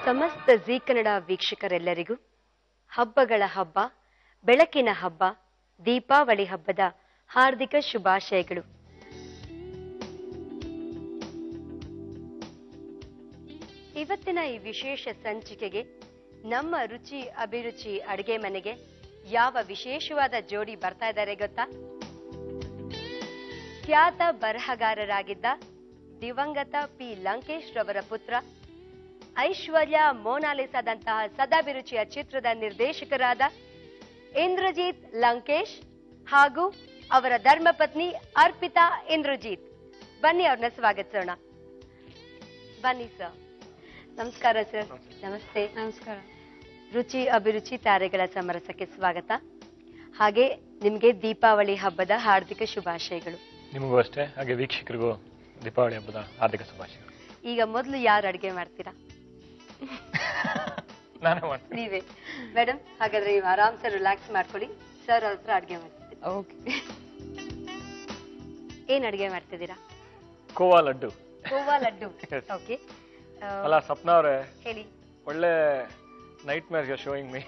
ಸಮಸ್ತ ಜೀ ಕನ್ನಡ ವೀಕ್ಷಕರೆಲ್ಲರಿಗೂ ಹಬ್ಬಗಳ ಹಬ್ಬ, ಬೆಳಕಿನ ಹಬ್ಬ, ದೀಪಾವಳಿ ಹಬ್ಬದ ಹಾರ್ದಿಕ ಶುಭಾಶಯಗಳು. ಇವತ್ತಿನ ಈ ವಿಶೇಷ ಸಂಚಿಕೆಗೆ ನಮ್ಮ ರುಚಿ ಅಭಿರುಚಿ ಅಡುಗೆ ಮನೆಗೆ ಯಾವ ವಿಶೇಷವಾದ ಜೋಡಿ ಬರ್ತಾ ಇದ್ದಾರೆ ಗೊತ್ತಾ? ಖ್ಯಾತ ಬರಹಗಾರರಾಗಿದ್ದ ದಿವಂಗತ ಪಿ ಲಂಕೇಶ್ ರವರ ಪುತ್ರ, ಐಶ್ವರ್ಯ ಮೋನಾಲಿಸಾದಂತಹ ಸದಾಭಿರುಚಿಯ ಚಿತ್ರದ ನಿರ್ದೇಶಕರಾದ ಇಂದ್ರಜಿತ್ ಲಂಕೇಶ್ ಹಾಗೂ ಅವರ ಧರ್ಮಪತ್ನಿ ಅರ್ಪಿತಾ ಇಂದ್ರಜಿತ್. ಬನ್ನಿ ಅವ್ರನ್ನ ಸ್ವಾಗತಿಸೋಣ. ಬನ್ನಿ ಸರ್. ನಮಸ್ಕಾರ ಸರ್. ನಮಸ್ತೆ. ನಮಸ್ಕಾರ. ರುಚಿ ಅಭಿರುಚಿ ತಾರೆಗಳ ಸಮರಸಕ್ಕೆ ಸ್ವಾಗತ. ಹಾಗೆ ನಿಮಗೆ ದೀಪಾವಳಿ ಹಬ್ಬದ ಹಾರ್ದಿಕ ಶುಭಾಶಯಗಳು. ನಿಮಗೂ ಅಷ್ಟೇ, ಹಾಗೆ ವೀಕ್ಷಕರಿಗೂ ದೀಪಾವಳಿ ಹಬ್ಬದ ಹಾರ್ದಿಕ ಶುಭಾಶಯಗಳು. ಈಗ ಮೊದಲು ಯಾರು ಅಡುಗೆ ಮಾಡ್ತೀರಾ? ನಾನೇ ಮಾಡ್ತೀನಿ. ನೀವೇ. ಮೇಡಮ್, ಹಾಗಾದ್ರೆ ನೀವು ಆರಾಮ್ಸೆ ರಿಲ್ಯಾಕ್ಸ್ ಮಾಡ್ಕೊಳ್ಳಿ. ಸರ್ ಅವ್ರ ಹತ್ರ ಅಡುಗೆ ಮಾಡ್ತೀವಿ. ಓಕೆ. ಏನ್ ಅಡುಗೆ ಮಾಡ್ತಿದ್ದೀರಾ? ಕೋವಾ ಲಡ್ಡು. ಕೋವಾ ಲಡ್ಡು. ಓಕೆ. ಅಲ್ಲ ಸಪ್ನಾ ಅವರೇ, ಹೇಳಿ. ಒಳ್ಳೆ ನೈಟ್ ಮೇರ್ ಶೋಯಿಂಗ್ ಮೀ.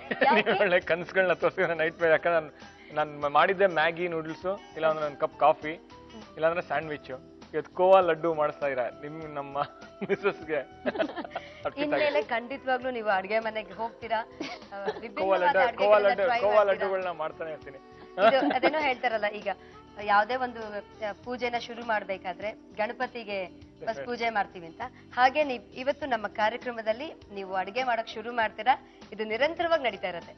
ಒಳ್ಳೆ ಕನ್ಸುಗಳನ್ನ ತೋರಿಸಿದ್ರೆ ನೈಟ್ ಮೇರ್. ಯಾಕಂದ್ರೆ ನಾನು ಮಾಡಿದ್ದೆ ಮ್ಯಾಗಿ ನೂಡಲ್ಸ್, ಇಲ್ಲಾಂದ್ರೆ ಒಂದು ಕಪ್ ಕಾಫಿ, ಇಲ್ಲಾಂದ್ರೆ ಸ್ಯಾಂಡ್ವಿಚ್. ಇವತ್ತು ಕೋವಾ ಲಡ್ಡು ಮಾಡಿಸ್ತಾ ಇರ ನಮ್ಮ ಮಿಸಸ್ಗೆ. ಇನ್ಮೇಲೆ ಖಂಡಿತವಾಗ್ಲೂ ನೀವು ಅಡುಗೆ ಮನೆಗೆ ಹೋಗ್ತೀರಾ? ಕೋವಾ ಲಡ್ಡುಗಳನ್ನ ಮಾಡ್ತಾನೆ ಇರ್ತೀನಿ. ಅದೇನೋ ಹೇಳ್ತಾರಲ್ಲ, ಈಗ ಯಾವ್ದೇ ಒಂದು ಪೂಜೆನ ಶುರು ಮಾಡ್ಬೇಕಾದ್ರೆ ಗಣಪತಿಗೆ ಫಸ್ಟ್ ಪೂಜೆ ಮಾಡ್ತೀವಿ ಅಂತ, ಹಾಗೆ ನೀವು ಇವತ್ತು ನಮ್ಮ ಕಾರ್ಯಕ್ರಮದಲ್ಲಿ ನೀವು ಅಡುಗೆ ಮಾಡಕ್ ಶುರು ಮಾಡ್ತೀರಾ. ಇದು ನಿರಂತರವಾಗಿ ನಡೀತಾ ಇರತ್ತೆ.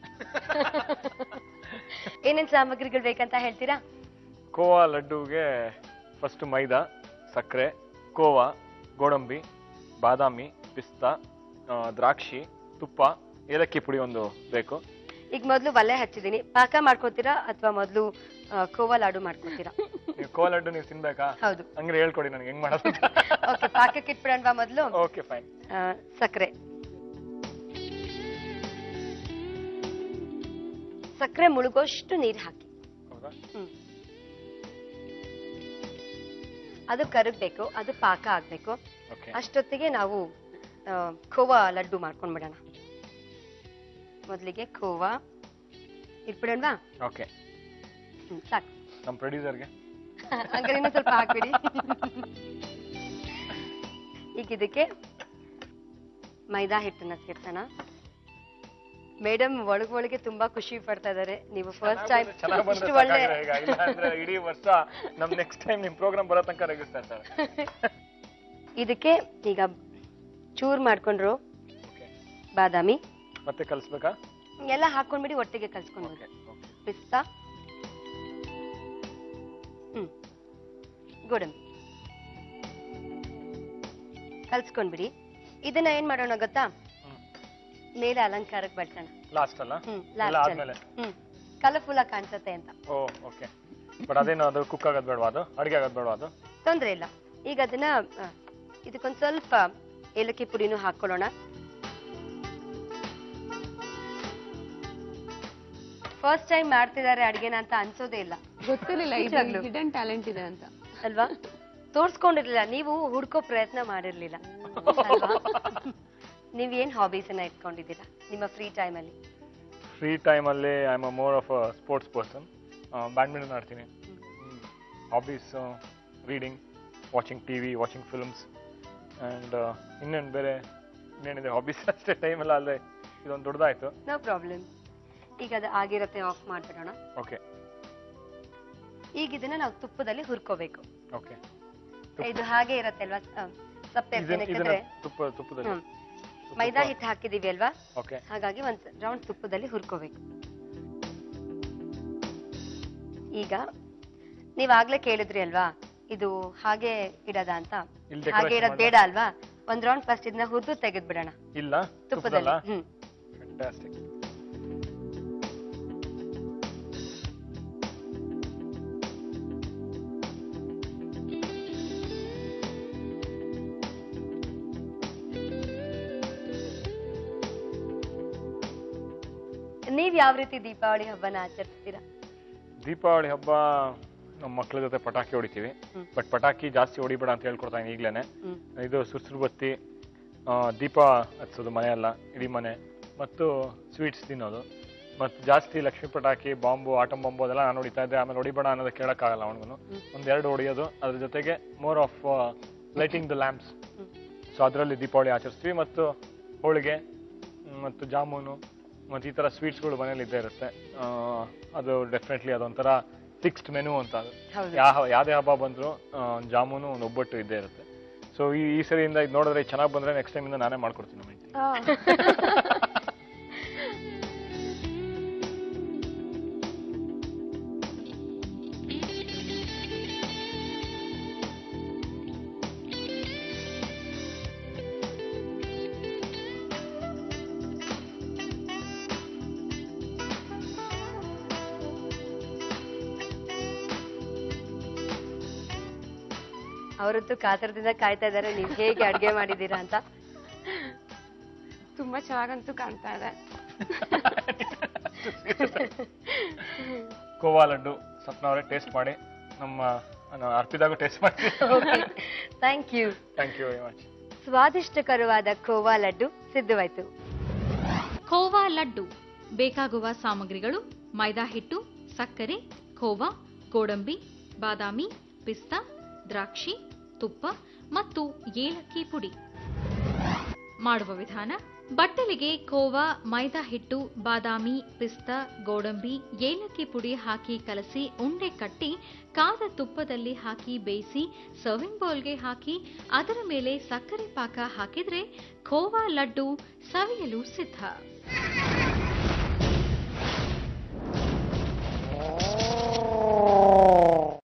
ಏನೇನ್ ಸಾಮಗ್ರಿಗಳು ಬೇಕಂತ ಹೇಳ್ತೀರಾ? ಕೋವಾ ಲಡ್ಡುಗೆ ಫಸ್ಟ್ ಮೈದಾ, ಸಕ್ಕರೆ, ಕೋವಾ, ಗೋಡಂಬಿ, ಬಾದಾಮಿ, ಪಿಸ್ತಾ, ದ್ರಾಕ್ಷಿ, ತುಪ್ಪ, ಏಲಕ್ಕಿ ಪುಡಿ ಒಂದು ಬೇಕು. ಈಗ ಮೊದಲು ಒಲೆ ಹಚ್ಚಿದೀನಿ. ಪಾಕ ಮಾಡ್ಕೋತೀರಾ ಅಥವಾ ಮೊದಲು ಕೋವಾ ಲಾಡು ಮಾಡ್ಕೋತೀರಾ? ಕೋವಾ ಲಡ್ಡು ನೀವು ತಿನ್ಬೇಕಾ? ಹೌದು. ಹಂಗ್ರೆ ಹೇಳ್ಕೊಡಿ ನನಗೆ ಹೆಂಗ್ ಮಾಡೋದು. ಓಕೆ, ಪಾಕಕ್ಕೆ ಇಟ್ಬಿಡೋಣವಾ ಮೊದಲು? Okay fine. ಸಕ್ಕರೆ ಸಕ್ಕರೆ ಮುಳುಗೋಷ್ಟು ನೀರು ಹಾಕಿ. ಹೌದಾ? ಅದು ಕರಗಬೇಕು, ಅದು ಪಾಕ ಆಗ್ಬೇಕು. ಓಕೆ. ಅಷ್ಟೊತ್ತಿಗೆ ನಾವು ಖೋವಾ ಲಡ್ಡು ಮಾಡ್ಕೊಂಡ್ಬಿಡೋಣ. ಮೊದಲಿಗೆ ಖೋವಾ ಇಟ್ಬಿಡೋಣವಾ? ಓಕೆ, ಸಾಕು. ನಮ್ಮ ಪ್ರೊಡ್ಯೂಸರ್ಗೆ ಹಂಗಾರೆ ಇನ್ನೂ ಸ್ವಲ್ಪ ಹಾಕ್ಬಿಡಿ. ಈಗ ಇದಕ್ಕೆ ಮೈದಾ ಹಿಟ್ಟನ್ನ ಸೇರ್ಸೋಣ. ಮೇಡಮ್ ಒಳಗೆ ತುಂಬಾ ಖುಷಿ ಪಡ್ತಾ ಇದಾರೆ. ನೀವು ಫಸ್ಟ್ ಟೈಮ್ ಇಷ್ಟು ಒಳ್ಳೆ ಇಡೀ ವರ್ಷ ನಮ್ ನೆಕ್ಸ್ಟ್ ಟೈಮ್ ನಿಮ್ ಪ್ರೋಗ್ರಾಮ್ ಬರೋ ತನಕ ರೆಗಿಸ್ತಾ ಇರ್ತಾರೆ. ಇದಕ್ಕೆ ಈಗ ಚೂರ್ ಮಾಡ್ಕೊಂಡ್ರು ಬಾದಾಮಿ ಮತ್ತೆ ಕಲಿಸ್ಬೇಕಾ? ಎಲ್ಲ ಹಾಕೊಂಡ್ಬಿಡಿ, ಒಟ್ಟಿಗೆ ಕಲ್ಸ್ಕೊಂಡ್ಬಿಡಿ. ಪಿಸ್ತಾ, ಗೋಡಂಬಿ ಕಲ್ಸ್ಕೊಂಡ್ಬಿಡಿ. ಇದನ್ನ ಏನ್ ಮಾಡೋಣ ಗೊತ್ತಾ? ಮೇಲೆ ಅಲಂಕಾರಕ್ಕೆ ಬಳಸೋಣ. ಲಾಸ್ಟ್ ಅಲ್ಲ? ಕಲರ್ಫುಲ್ ಆಗಿ ಕಾಣಿಸುತ್ತೆ ಅಂತ. ಓ ಓಕೆ. ಬಟ್ ಅದೇನು ಅದು ಕುಕ್ ಆಗೋದು ಬೇಡವಾ? ಅದು ಅಡಿಗೆ ಆಗೋದು ಬೇಡವಾ? ಅದು ತೊಂದ್ರೆ ಇಲ್ಲ. ಈಗ ಅದನ್ನ ಇದಕ್ಕೊಂದ್ ಸ್ವಲ್ಪ ಏಲಕ್ಕಿ ಪುಡಿನೂ ಹಾಕೊಳ್ಳೋಣ. ಫಸ್ಟ್ ಟೈಮ್ ಮಾಡ್ತಿದ್ದಾರೆ ಅಡ್ಗೆನ ಅಂತ ಅನ್ಸೋದೇ ಇಲ್ಲ. ಗೊತ್ತಿರಲಿಲ್ಲ ಹಿಡನ್ ಟ್ಯಾಲೆಂಟ್ ಇದೆ ಅಂತ ಅಲ್ವಾ? ತೋರ್ಸ್ಕೊಂಡಿರ್ಲಿಲ್ಲ, ನೀವು ಹುಡ್ಕೋ ಪ್ರಯತ್ನ ಮಾಡಿರ್ಲಿಲ್ಲ ಅಲ್ವಾ? ನೀವೇನ್ ಹಾಬೀಸ್ ಅನ್ನ ಇಟ್ಕೊಂಡಿದ್ದೀರಾ ನಿಮ್ಮ ಫ್ರೀ ಟೈಮ್ ಅಲ್ಲಿ? ಫ್ರೀ ಟೈಮ್ ಅಲ್ಲಿ I am more of a sports person. Badminton ಆಡ್ತೀನಿ. Hobbies reading, watching TV, watching films and ಇನ್ನೇನು ಬೇರೆ ಇನ್ನೇನಿದೆ ಹಾಬೀಸ್ ಅಷ್ಟೇ. ಟೈಮ್ ಎಲ್ಲ ಅಲ್ಲೇ ಇದೊಂದು ದೊಡ್ಡದಾಯ್ತು. No problem. ಈಗ ಅದು ಆಗಿರತ್ತೆ, ಆಫ್ ಮಾಡ್ಬಿಡೋಣ. ಓಕೆ. ಈಗ ಇದನ್ನ ನಾವು ತುಪ್ಪದಲ್ಲಿ ಹುರ್ಕೋಬೇಕು. ಓಕೆ. ಇದು ಹಾಗೆ ಇರತ್ತೆ ಅಲ್ವಾ? ತುಪ್ಪದಲ್ಲಿ ಮೈದಾ ಹಿಟ್ಟು ಹಾಕಿದೀವಿ ಅಲ್ವಾ? ಓಕೆ. ಹಾಗಾಗಿ ಒಂದ್ ರೌಂಡ್ ತುಪ್ಪದಲ್ಲಿ ಹುರ್ಕೋಬೇಕು. ಈಗ ನೀವಾಗ್ಲೇ ಕೇಳಿದ್ರಿ ಅಲ್ವಾ ಇದು ಹಾಗೆ ಇಡದ ಅಂತ. ಹಾಗೆ ಇಡೋದ್ ಬೇಡ ಅಲ್ವಾ? ಒಂದ್ ರೌಂಡ್ ಫಸ್ಟ್ ಇದನ್ನ ಹುರಿದು ತೆಗೆದ್ ಬಿಡೋಣ. ಇಲ್ಲ ತುಪ್ಪದಲ್ಲಿ. ಫ್ಯಾಂಟಾಸ್ಟಿಕ್. ನೀವ್ ಯಾವ ರೀತಿ ದೀಪಾವಳಿ ಹಬ್ಬನ ಆಚರಿಸ್ತೀರಾ? ದೀಪಾವಳಿ ಹಬ್ಬ ನಮ್ಮ ಮಕ್ಕಳ ಜೊತೆ ಪಟಾಕಿ ಹೊಡಿತೀವಿ. ಬಟ್ ಪಟಾಕಿ ಜಾಸ್ತಿ ಹೊಡಿಬೇಡ ಅಂತ ಹೇಳ್ಕೊಡ್ತಾನೆ ಈಗ್ಲೇನೆ. ಇದು ಸುರ್ಸುರು ಬತ್ತಿ, ದೀಪ ಹಚ್ಚೋದು ಮನೆಯೆಲ್ಲ, ಇಡೀ ಮನೆ, ಮತ್ತು ಸ್ವೀಟ್ಸ್ ತಿನ್ನೋದು. ಮತ್ತು ಜಾಸ್ತಿ ಲಕ್ಷ್ಮೀ ಪಟಾಕಿ, ಬಾಂಬು, ಆಟಂ ಬಾಂಬು ಅದೆಲ್ಲ ನಾನು ಹೊಡಿತಾ ಇದ್ದೆ. ಆಮೇಲೆ ಹೊಡಿಬೇಡ ಅನ್ನೋದು ಕೇಳೋಕ್ಕಾಗಲ್ಲ ಅವನಿಗೂ. ಒಂದೆರಡು ಹೊಡಿಯೋದು, ಅದ್ರ ಜೊತೆಗೆ more of lighting the lamps. So ಅದರಲ್ಲಿ ದೀಪಾವಳಿ ಆಚರಿಸ್ತೀವಿ. ಮತ್ತು ಹೋಳಿಗೆ ಮತ್ತು ಜಾಮೂನು ಮತ್ತು ಈ ಥರ ಸ್ವೀಟ್ಸ್ಗಳು ಮನೇಲಿ ಇದ್ದೇ ಇರುತ್ತೆ. ಅದು ಡೆಫಿನೆಟ್ಲಿ ಅದೊಂಥರ ಫಿಕ್ಸ್ಡ್ ಮೆನು ಅಂತ. ಅದು ಯಾವುದೇ ಹಬ್ಬ ಬಂದರೂ ಜಾಮೂನು, ಒಂದು ಒಬ್ಬಟ್ಟು ಇದ್ದೇ ಇರುತ್ತೆ. ಸೊ ಈ ಸರಿಯಿಂದ ಇದು ನೋಡಿದ್ರೆ ಚೆನ್ನಾಗಿ ಬಂದರೆ ನೆಕ್ಸ್ಟ್ ಟೈಮಿಂದ ನಾನೇ ಮಾಡ್ಕೊಡ್ತೀನಿ ನಮ್ಮ ಹೆಂಡತಿ. ಅವರಂತೂ ಕಾತರದಿಂದ ಕಾಯ್ತಾ ಇದ್ದಾರೆ ನೀವು ಹೇಗೆ ಅಡ್ಗೆ ಮಾಡಿದೀರಾ ಅಂತ. ತುಂಬಾ ಚೆನ್ನಾಗಂತೂ ಕಾಣ್ತಾ ಇದೆ. ಕೋವಾ ಲಡ್ಡು ಸಪ್ನ ಅವರೇ ಟೇಸ್ಟ್ ಮಾಡಿ, ನಮ್ಮ ಅರ್ಪಿತಾಗೂ ಟೇಸ್ಟ್ ಮಾಡಿ. Thank you very much. ಸ್ವಾದಿಷ್ಟಕರವಾದ ಖೋವಾ ಲಡ್ಡು ಸಿದ್ಧವಾಯ್ತು. ಖೋವಾ ಲಡ್ಡು ಬೇಕಾಗುವ ಸಾಮಗ್ರಿಗಳು: ಮೈದಾ ಹಿಟ್ಟು, ಸಕ್ಕರೆ, ಖೋವಾ, ಗೋಡಂಬಿ, ಬಾದಾಮಿ, ಪಿಸ್ತಾ, ದ್ರಾಕ್ಷಿ, ತುಪ್ಪ ಮತ್ತು ಏಲಕ್ಕಿ ಪುಡಿ. ಮಾಡುವ ವಿಧಾನ: ಬಟ್ಟಲಿಗೆ ಖೋವಾ, ಮೈದಾ ಹಿಟ್ಟು, ಬಾದಾಮಿ, ಪಿಸ್ತಾ, ಗೋಡಂಬಿ, ಏಲಕ್ಕಿ ಪುಡಿ ಹಾಕಿ ಕಲಸಿ ಉಂಡೆ ಕಟ್ಟಿ ಕಾದ ತುಪ್ಪದಲ್ಲಿ ಹಾಕಿ ಬೇಯಿಸಿ ಸರ್ವಿಂಗ್ ಬೌಲ್ಗೆ ಹಾಕಿ ಅದರ ಮೇಲೆ ಸಕ್ಕರೆ ಪಾಕ ಹಾಕಿದ್ರೆ ಖೋವಾ ಲಡ್ಡು ಸವಿಯಲು ಸಿದ್ಧ.